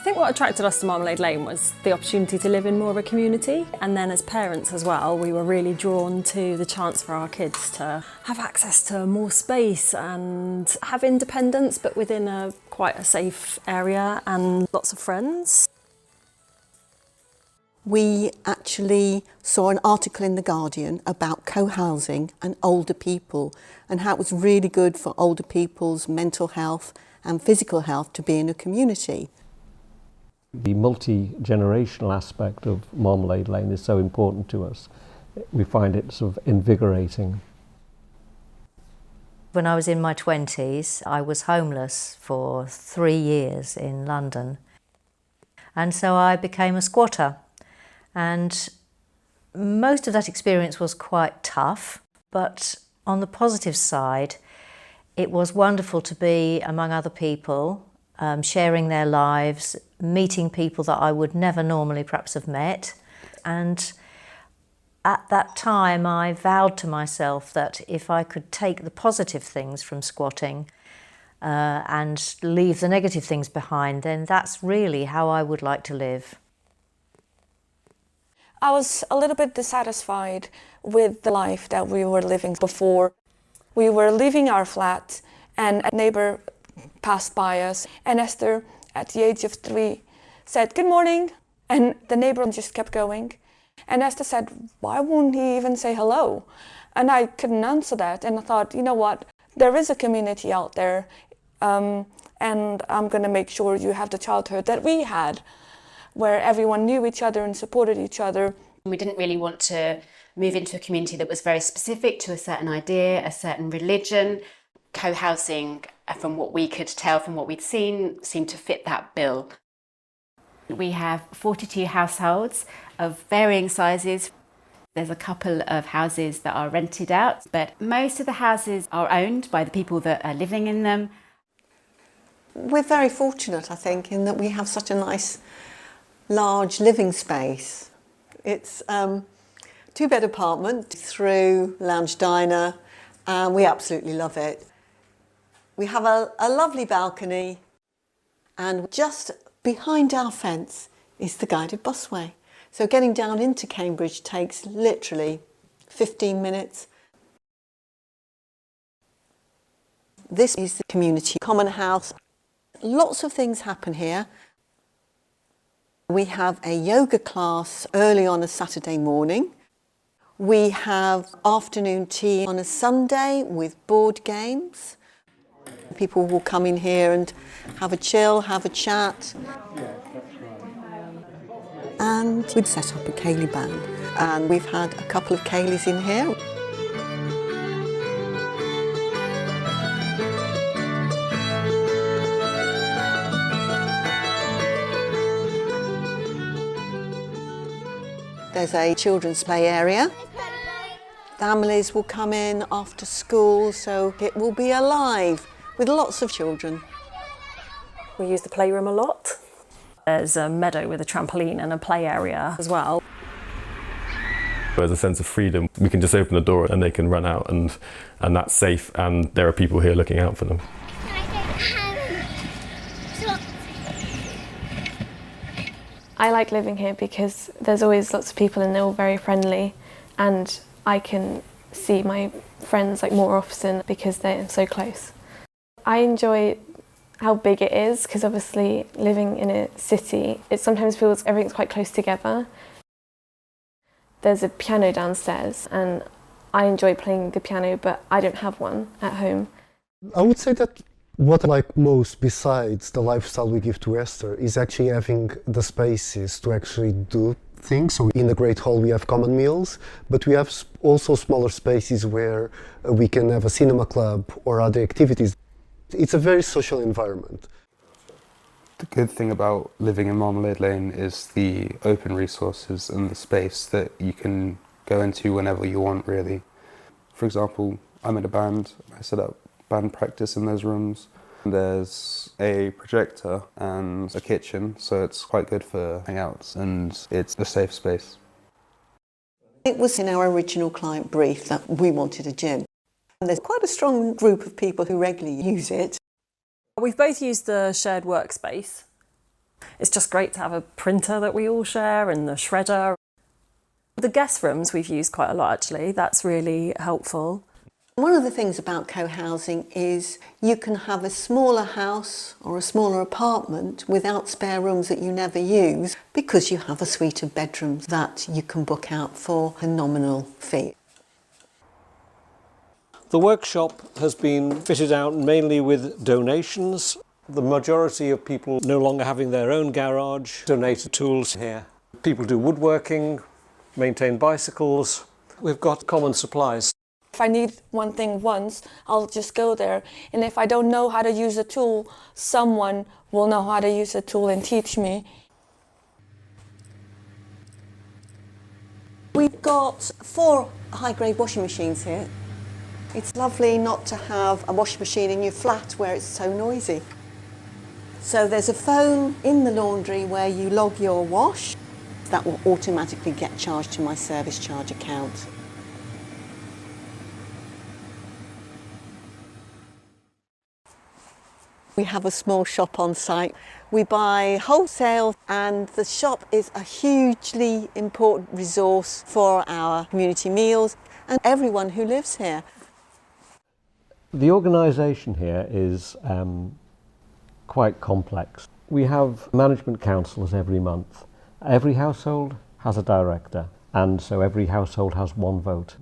think what attracted us to Marmalade Lane was the opportunity to live in more of a community, and then as parents as well, we were really drawn to the chance for our kids to have access to more space and have independence, but within quite a safe area and lots of friends. We actually saw an article in The Guardian about co-housing and older people and how it was really good for older people's mental health and physical health to be in a community. The multi-generational aspect of Marmalade Lane is so important to us. We find it sort of invigorating. When I was in my 20s, I was homeless for 3 years in London. And so I became a squatter. And most of that experience was quite tough, but on the positive side, it was wonderful to be among other people, sharing their lives, meeting people that I would never normally perhaps have met. And at that time, I vowed to myself that if I could take the positive things from squatting and leave the negative things behind, then that's really how I would like to live. I was a little bit dissatisfied with the life that we were living before. We were leaving our flat and a neighbour passed by us, and Esther, at the age of 3, said, "Good morning," and the neighbour just kept going. And Esther said, "Why won't he even say hello?" And I couldn't answer that, and I thought, you know what, there is a community out there, and I'm going to make sure you have the childhood that we had, where everyone knew each other and supported each other. We didn't really want to move into a community that was very specific to a certain idea, a certain religion. Co-housing, from what we could tell from what we'd seen, seemed to fit that bill. We have 42 households of varying sizes. There's a couple of houses that are rented out, but most of the houses are owned by the people that are living in them. We're very fortunate, I think, in that we have such a nice large living space. It's a 2-bed apartment through lounge diner, and we absolutely love it. We have a lovely balcony, and just behind our fence is the guided busway. So getting down into Cambridge takes literally 15 minutes. This is the community common house. Lots of things happen here. We have a yoga class early on a Saturday morning. We have afternoon tea on a Sunday with board games. People will come in here and have a chill, have a chat. And we'd set up a ceilidh band. And we've had a couple of ceilidhs in here. There's a children's play area. Families will come in after school, so it will be alive with lots of children. We use the playroom a lot. There's a meadow with a trampoline and a play area as well. There's a sense of freedom. We can just open the door and they can run out, and that's safe, and there are people here looking out for them. I like living here because there's always lots of people and they're all very friendly, and I can see my friends more often because they're so close. I enjoy how big it is because obviously living in a city, it sometimes feels everything's quite close together. There's a piano downstairs and I enjoy playing the piano, but I don't have one at home. I would say that what I like most, besides the lifestyle we give to Esther, is actually having the spaces to actually do things. So in the Great Hall we have common meals, but we have also smaller spaces where we can have a cinema club or other activities. It's a very social environment. The good thing about living in Marmalade Lane is the open resources and the space that you can go into whenever you want, really. For example, I'm in a band. I set up band practice in those rooms. There's a projector and a kitchen, so it's quite good for hangouts, and it's a safe space. It was in our original client brief that we wanted a gym. And there's quite a strong group of people who regularly use it. We've both used the shared workspace, It's just great to have a printer that we all share and the shredder. The guest rooms we've used quite a lot actually, that's really helpful. One of the things about co-housing is you can have a smaller house or a smaller apartment without spare rooms that you never use because you have a suite of bedrooms that you can book out for a nominal fee. The workshop has been fitted out mainly with donations. The majority of people no longer having their own garage donated tools here. People do woodworking, maintain bicycles. We've got common supplies. If I need one thing once, I'll just go there. And if I don't know how to use a tool, someone will know how to use a tool and teach me. We've got 4 high-grade washing machines here. It's lovely not to have a washing machine in your flat where it's so noisy. So there's a phone in the laundry where you log your wash. That will automatically get charged to my service charge account. We have a small shop on site. We buy wholesale and the shop is a hugely important resource for our community meals and everyone who lives here. The organisation here is quite complex. We have management councils every month. Every household has a director, and so every household has one vote.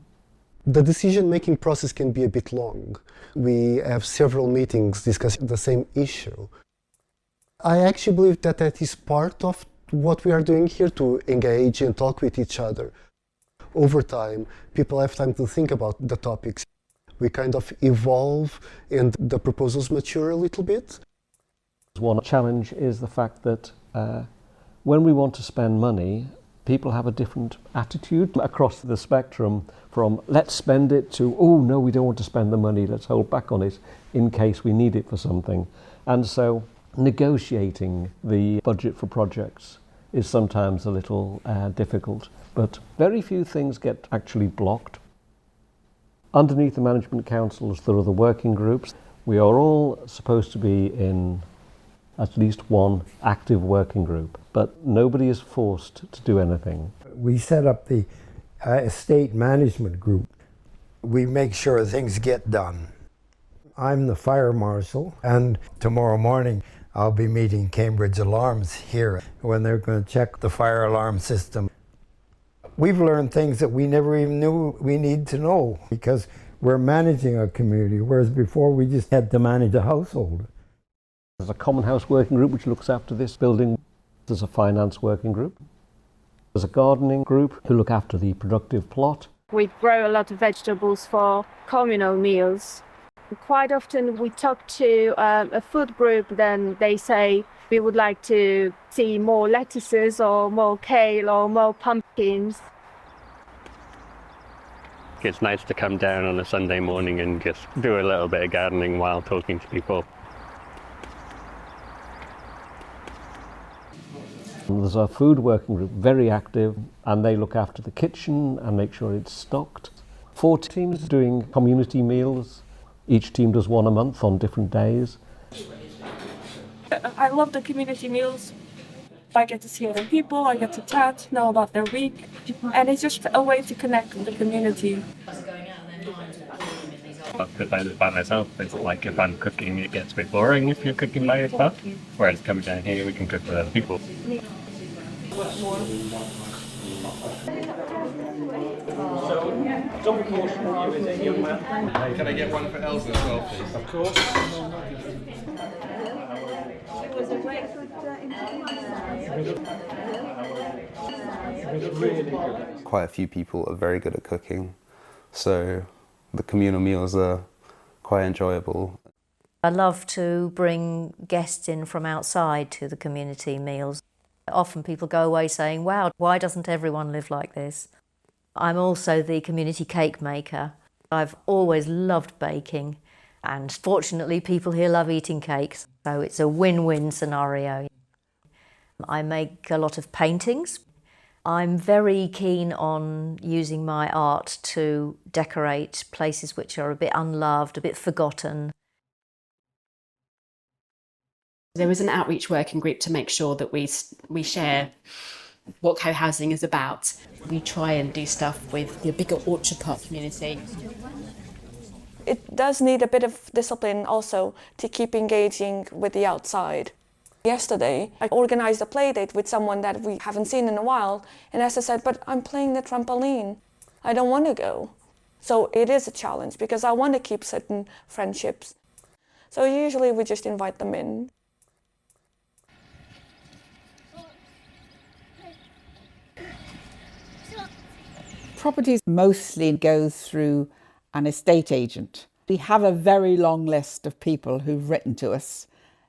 The decision-making process can be a bit long. We have several meetings discussing the same issue. I actually believe that that is part of what we are doing here, to engage and talk with each other. Over time, people have time to think about the topics. We kind of evolve and the proposals mature a little bit. One challenge is the fact that when we want to spend money, people have a different attitude across the spectrum, from let's spend it to, oh no, we don't want to spend the money, let's hold back on it in case we need it for something. And so negotiating the budget for projects is sometimes a little difficult, but very few things get actually blocked. Underneath the management councils, there are the working groups. We are all supposed to be in at least one active working group, but nobody is forced to do anything. We set up the estate management group. We make sure things get done. I'm the fire marshal, and tomorrow morning I'll be meeting Cambridge Alarms here when they're going to check the fire alarm system. We've learned things that we never even knew we need to know because we're managing a community, whereas before we just had to manage a household. There's a common house working group which looks after this building. There's a finance working group. There's a gardening group who look after the productive plot. We grow a lot of vegetables for communal meals. Quite often we talk to a food group, then they say we would like to see more lettuces or more kale or more pumpkins. It's nice to come down on a Sunday morning and just do a little bit of gardening while talking to people. There's a food working group, very active, and they look after the kitchen and make sure it's stocked. 4 teams doing community meals. Each team does one a month on different days. I love the community meals. I get to see other people, I get to chat, know about their week, and it's just a way to connect with the community. Because I live by myself, it's like if I'm cooking, it gets a bit boring if you're cooking by yourself. Whereas coming down here, we can cook with other people. Can I get one for Elsa as well, please? Of course. Quite a few people are very good at cooking, so the communal meals are quite enjoyable. I love to bring guests in from outside to the community meals. Often people go away saying, wow, why doesn't everyone live like this? I'm also the community cake maker. I've always loved baking, and fortunately people here love eating cakes, so it's a win-win scenario. I make a lot of paintings. I'm very keen on using my art to decorate places which are a bit unloved, a bit forgotten. There is an outreach working group to make sure that we share what co-housing is about. We try and do stuff with the bigger Orchard Park community. It does need a bit of discipline also to keep engaging with the outside. Yesterday, I organised a play date with someone that we haven't seen in a while, and Esther said, but I'm playing the trampoline. I don't want to go. So it is a challenge because I want to keep certain friendships. So usually we just invite them in. Properties mostly go through an estate agent. We have a very long list of people who've written to us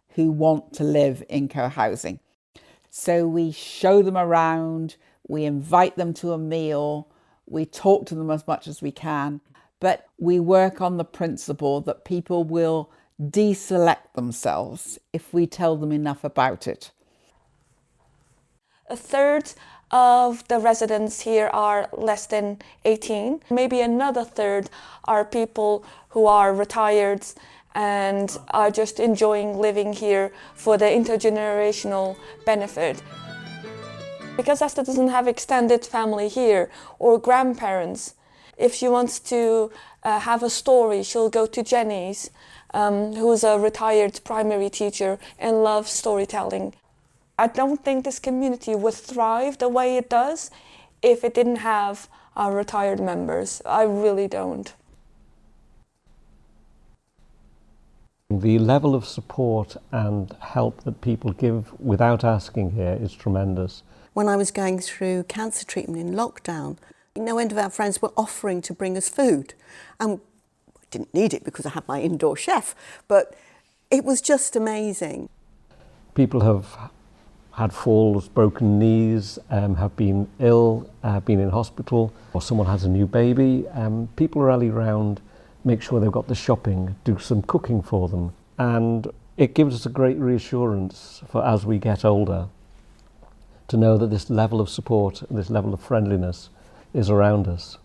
who want to live in co-housing. So we show them around, we invite them to a meal, we talk to them as much as we can, but we work on the principle that people will deselect themselves if we tell them enough about it. A third of the residents here are less than 18. Maybe another third are people who are retired and are just enjoying living here for the intergenerational benefit. Because Esther doesn't have extended family here or grandparents, if she wants to have a story, she'll go to Jenny's, who's a retired primary teacher and loves storytelling. I don't think this community would thrive the way it does if it didn't have our retired members. I really don't. The level of support and help that people give without asking here is tremendous. When I was going through cancer treatment in lockdown, no end of our friends were offering to bring us food. And I didn't need it because I had my indoor chef, but it was just amazing. People have had falls, broken knees, have been ill, have been in hospital, or someone has a new baby. People rally round, make sure they've got the shopping, do some cooking for them. And it gives us a great reassurance for as we get older to know that this level of support, this level of friendliness is around us.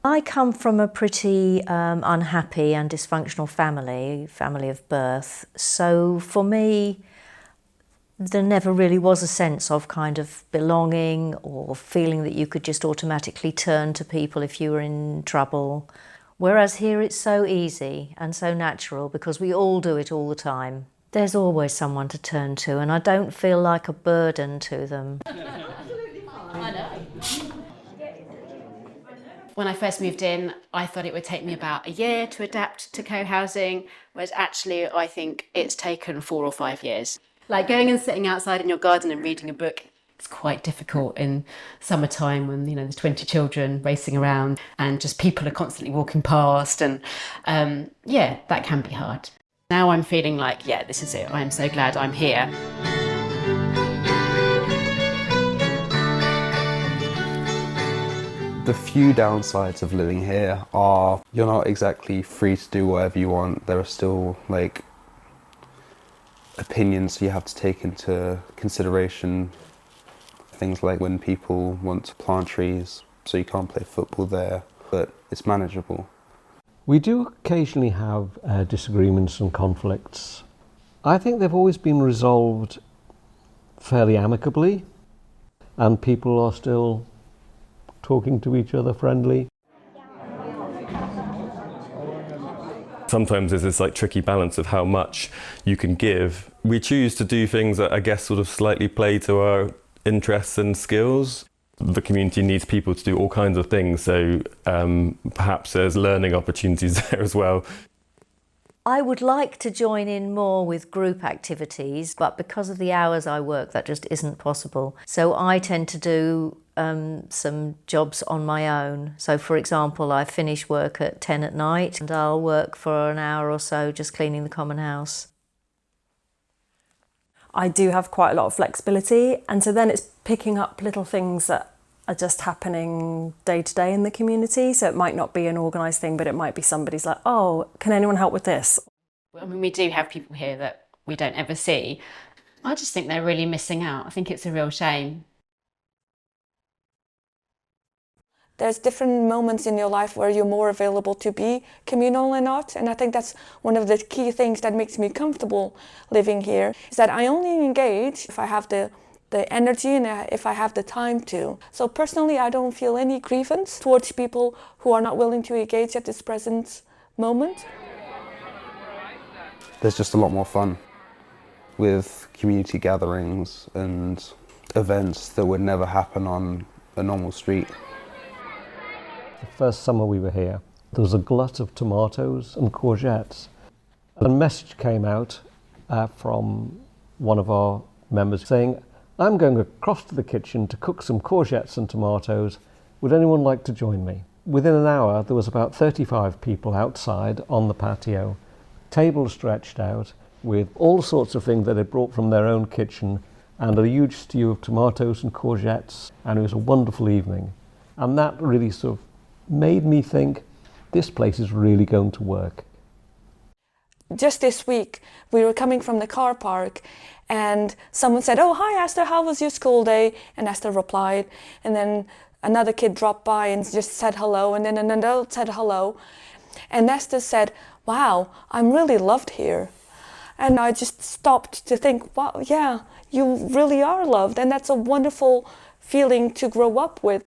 I come from a pretty unhappy and dysfunctional family of birth. So for me, there never really was a sense of kind of belonging or feeling that you could just automatically turn to people if you were in trouble. Whereas here it's so easy and so natural because we all do it all the time. There's always someone to turn to and I don't feel like a burden to them. I know. When I first moved in, I thought it would take me about a year to adapt to co-housing, whereas actually I think it's taken 4 or 5 years. Like going and sitting outside in your garden and reading a book, it's quite difficult in summertime when, there's 20 children racing around and just people are constantly walking past and that can be hard. Now I'm feeling like, this is it. I'm so glad I'm here. The few downsides of living here are you're not exactly free to do whatever you want. There are still opinions you have to take into consideration. Things like when people want to plant trees, so you can't play football there, but it's manageable. We do occasionally have disagreements and conflicts. I think they've always been resolved fairly amicably, and people are still talking to each other friendly. Sometimes there's this tricky balance of how much you can give. We choose to do things that I guess sort of slightly play to our interests and skills. The community needs people to do all kinds of things, so perhaps there's learning opportunities there as well. I would like to join in more with group activities, but because of the hours I work, that just isn't possible. So I tend to do some jobs on my own. So for example, I finish work at 10 at night and I'll work for an hour or so just cleaning the common house. I do have quite a lot of flexibility, and so then it's picking up little things that are just happening day to day in the community. So it might not be an organised thing, but it might be somebody's like, oh, can anyone help with this? I mean, we do have people here that we don't ever see. I just think they're really missing out. I think it's a real shame. There's different moments in your life where you're more available to be communal and not. And I think that's one of the key things that makes me comfortable living here, is that I only engage if I have the energy and if I have the time to. So personally, I don't feel any grievance towards people who are not willing to engage at this present moment. There's just a lot more fun with community gatherings and events that would never happen on a normal street. The first summer we were here, there was a glut of tomatoes and courgettes. A message came out from one of our members saying, "I'm going across to the kitchen to cook some courgettes and tomatoes. Would anyone like to join me?" Within an hour, there was about 35 people outside on the patio, tables stretched out with all sorts of things that they brought from their own kitchen, and a huge stew of tomatoes and courgettes, and it was a wonderful evening. And that really sort of made me think, this place is really going to work. Just this week, we were coming from the car park and someone said, "Oh, hi Esther, how was your school day?" And Esther replied, and then another kid dropped by and just said hello, and then an adult said hello. And Esther said, "Wow, I'm really loved here." And I just stopped to think, wow, yeah, you really are loved. And that's a wonderful feeling to grow up with.